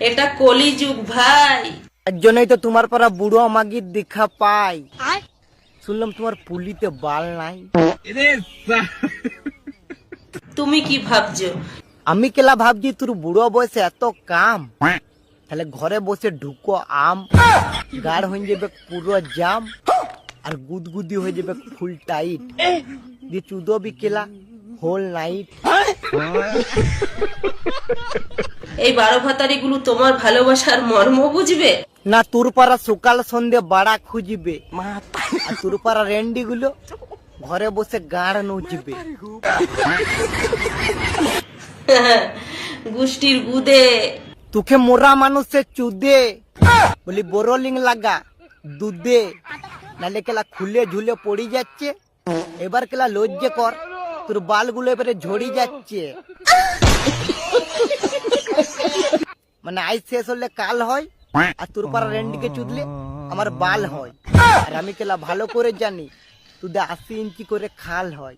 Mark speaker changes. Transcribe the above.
Speaker 1: এটা কলিযুগ ভাই।
Speaker 2: তার জন্যই তো তোমার পাড়া বুড়ো মাগির দেখা পাই। শুনলাম তোমার পুলিতে বাল নাই।
Speaker 1: তুমি কি ভাবছো?
Speaker 2: আমি কেলা ভাবছি তোর বুড়ো বয়সে এত কাম, তাহলে ঘরে বসে ঢুকো আম, গাঢ় হয়ে যাবে পুরো জাম, আর গুদগুদি হয়ে যাবে ফুল টাইট, দিয়ে চুদবি কেলা হোল নাইট।
Speaker 1: এই 12 ভাতারি গুলো তোমার ভালোবাসার মর্ম বুঝবে
Speaker 2: না? তোর পাড়া সকাল সন্ধে বাড়া খুঁজবে, আর তোর পাড়া রেন্ডি গুলো ঘরে বসে গাড় নুচবে।
Speaker 1: গোষ্ঠীর গুদে।
Speaker 2: তোকে মোরা মানুষের চুদে বলি বোরলিং লাগা দুধে, নালে কেলা খুলে ঝুলে পড়ি যাচ্ছে। এবার কেলা লজ্জে কর, তোর বালগুলো এবারে ঝড়ি যাচ্ছে। মানে আজ শেষ হলে কাল হয়, আর তোর পাড়া রেন্ডিকে চুদলে আমার বাল হয়। আর আমি কেলা ভালো করে জানি তোদের 80 ইঞ্চি করে খাল হয়।